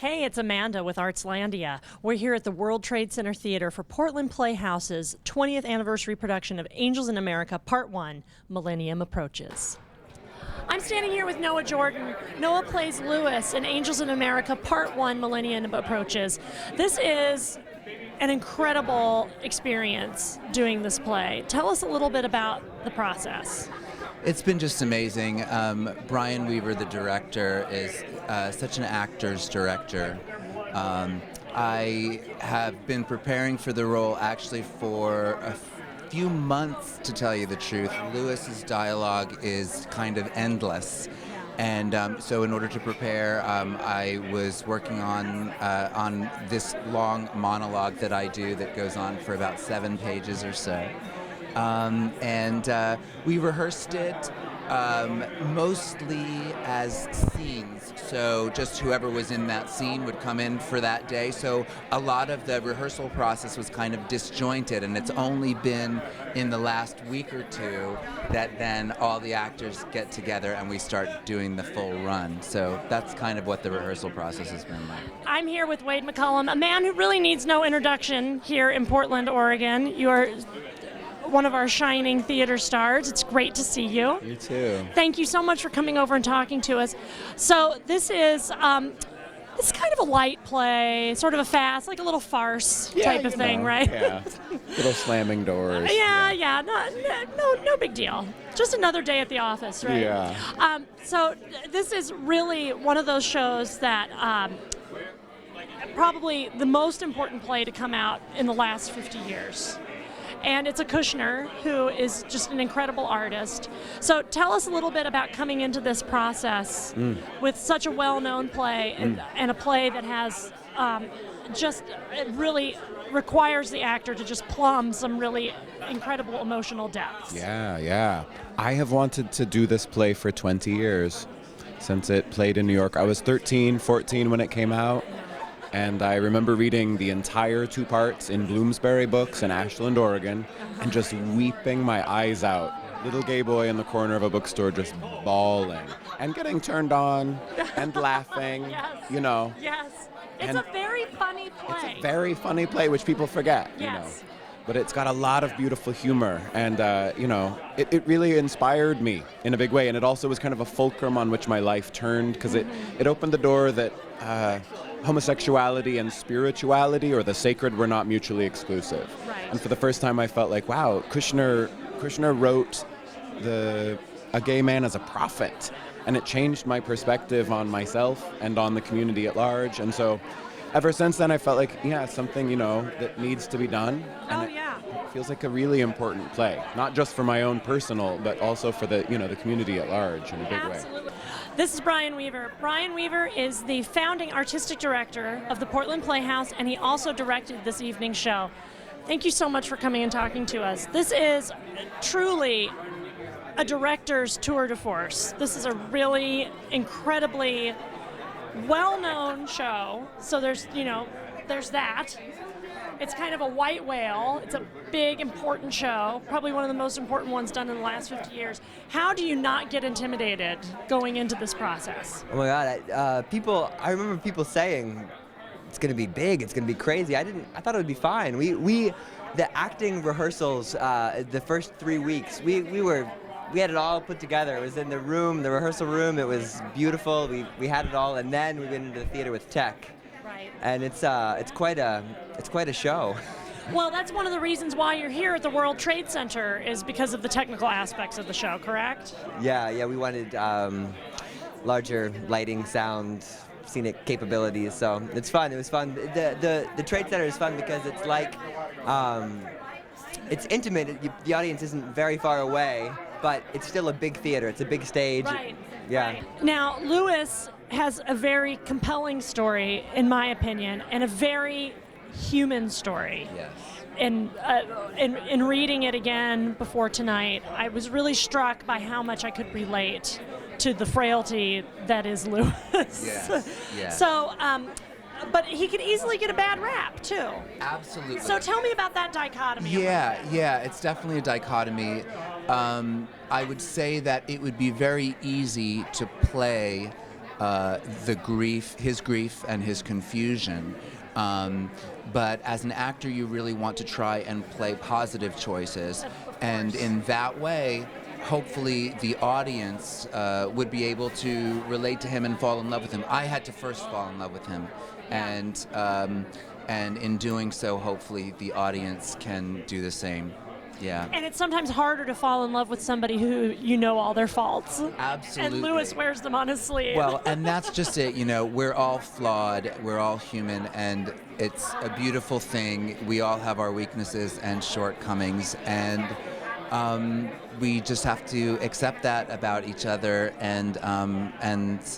Hey, it's Amanda with Artslandia. We're here at the World Trade Center Theater for Portland Playhouse's 20th anniversary production of Angels in America Part 1, Millenium Approaches. I'm standing here with Noah Jordan. Noah plays Lewis in Angels in America Part 1, Millennium Approaches. This is an incredible experience doing this play. Tell us a little bit about the process. It's been just amazing. Brian Weaver, the director, is such an actor's director. I have been preparing for the role actually for a few months, to tell you the truth. Lewis's dialogue is kind of endless. And so in order to prepare, I was working on this long monologue that I do that goes on for about 7 pages or so. We rehearsed it mostly as scenes, so just whoever was in that scene would come in for that day. So a lot of the rehearsal process was kind of disjointed, and it's only been in the last week or two that then all the actors get together and we start doing the full run. So that's kind of what the rehearsal process has been like. I'm here with Wade McCollum, a man who really needs no introduction here in Portland, Oregon. You are one of our shining theater stars. It's great to see you. You too. Thank you so much for coming over and talking to us. So this is it's kind of a light play, sort of a fast, like a little farce type of thing, right? Yeah. Little slamming doors. Yeah. No big deal. Just another day at the office, right? Yeah. So this is really one of those shows that probably the most important play to come out in the last 50 years. And it's a Kushner who is just an incredible artist. So tell us a little bit about coming into this process with such a well-known play and a play that has it really requires the actor to just plumb some really incredible emotional depths. Yeah. I have wanted to do this play for 20 years since it played in New York. I was 13, 14 when it came out. And I remember reading the entire 2 parts in Bloomsbury Books in Ashland, Oregon, and just weeping my eyes out. Little gay boy in the corner of a bookstore just bawling and getting turned on and laughing, you know. Yes. It's a very funny play. It's a very funny play, which people forget, you know. But it's got a lot of beautiful humor, and, it really inspired me in a big way. And it also was kind of a fulcrum on which my life turned, because it opened the door that homosexuality and spirituality or the sacred were not mutually exclusive. Right. And for the first time I felt like, wow, Kushner wrote a gay man as a prophet, and it changed my perspective on myself and on the community at large. And so ever since then I felt like, it's something, that needs to be done. And it feels like a really important play, not just for my own personal, but also for the community at large in a big way. This is Brian Weaver. Brian Weaver is the founding artistic director of the Portland Playhouse, and he also directed this evening's show. Thank you so much for coming and talking to us. This is truly a director's tour de force. This is a really incredibly well-known show. So there's that. It's kind of a white whale. It's a big, important show, probably one of the most important ones done in the last 50 years. How do you not get intimidated going into this process? Oh my God, I remember people saying, it's going to be big, it's going to be crazy. I thought it would be fine. The acting rehearsals, the first 3 weeks, we had it all put together. It was in the rehearsal room. It was beautiful. We had it all, and then we went into the theater with tech. Right. And it's quite a show. Well, that's one of the reasons why you're here at the World Trade Center is because of the technical aspects of the show, correct? Yeah, we wanted larger lighting, sound, scenic capabilities, so it's fun. It was fun. The Trade Center is fun because it's like, it's intimate. The audience isn't very far away, but it's still a big theater. It's a big stage. Right. Yeah. Right. Now, Lewis has a very compelling story, in my opinion, and a very human story. Yes. In reading it again before tonight, I was really struck by how much I could relate to the frailty that is Lewis. Yes. So, but he could easily get a bad rap too. Absolutely. So tell me about that dichotomy. Yeah, it's definitely a dichotomy. I would say that it would be very easy to play the grief, his grief and his confusion. But as an actor, you really want to try and play positive choices. And in that way, hopefully the audience would be able to relate to him and fall in love with him. I had to first fall in love with him. And in doing so, hopefully the audience can do the same. Yeah. And it's sometimes harder to fall in love with somebody who you know all their faults. Absolutely. And Lewis wears them on his sleeve. Well, and that's just it. You know, we're all flawed. We're all human, and it's a beautiful thing. We all have our weaknesses and shortcomings, and we just have to accept that about each other, and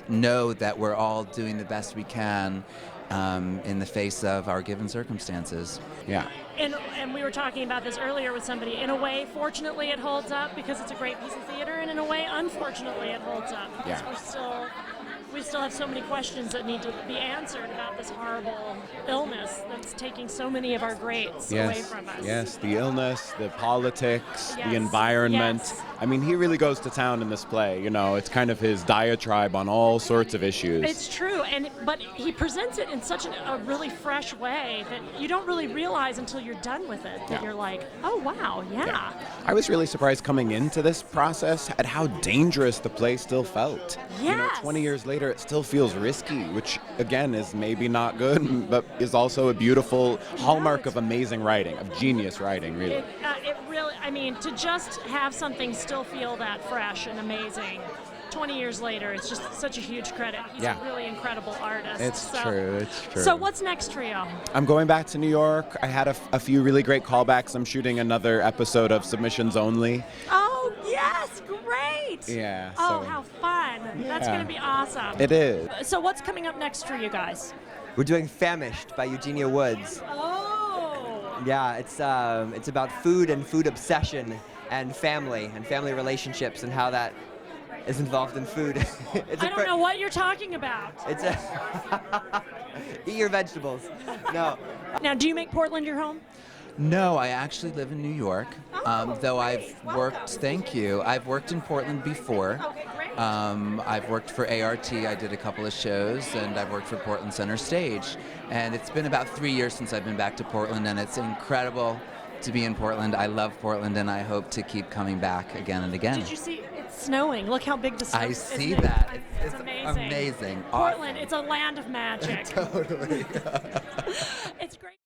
know that we're all doing the best we can in the face of our given circumstances. Yeah. And we were talking about this earlier with somebody. In a way, fortunately, it holds up because it's a great piece of theater, and in a way, unfortunately, it holds up because we still have so many questions that need to be answered about this horrible illness that's taking so many of our greats away from us. Yes, the illness, the politics, Yes. the environment. Yes. I mean, he really goes to town in this play. You know, it's kind of his diatribe on all sorts of issues. It's true, but he presents it in such a really fresh way that you don't really realize until you're done with it that you're like, oh wow, yeah. I was really surprised coming into this process at how dangerous the play still felt. You know, Yes. 20 years later, it still feels risky, which again is maybe not good, but is also a beautiful hallmark of amazing writing, of genius writing, really. It really, I mean, to just have something still feel that fresh and amazing 20 years later, it's just such a huge credit. He's a really incredible artist. It's true. So what's next for you? I'm going back to New York. I had a few really great callbacks. I'm shooting another episode of Submissions Only. Oh, yes, great. Yeah. Oh, so how fun. That's going to be awesome. it is. So what's coming up next for you guys? We're doing Famished by Eugenia Woods. Oh. Yeah, it's about food and food obsession and family relationships and how that is involved in food. I don't know what you're talking about. It's a eat your vegetables. No. Now, do you make Portland your home? No, I actually live in New York, though great. I've worked, thank you, I've worked in Portland before. Okay, great. I've worked for ART, I did a couple of shows, and I've worked for Portland Center Stage. And it's been about 3 years since I've been back to Portland, and it's incredible to be in Portland. I love Portland, and I hope to keep coming back again and again. Did you see? It's snowing. Look how big the snow I is. see Isn't it? that. It's amazing. Amazing. Portland, it's a land of magic. Totally. It's great.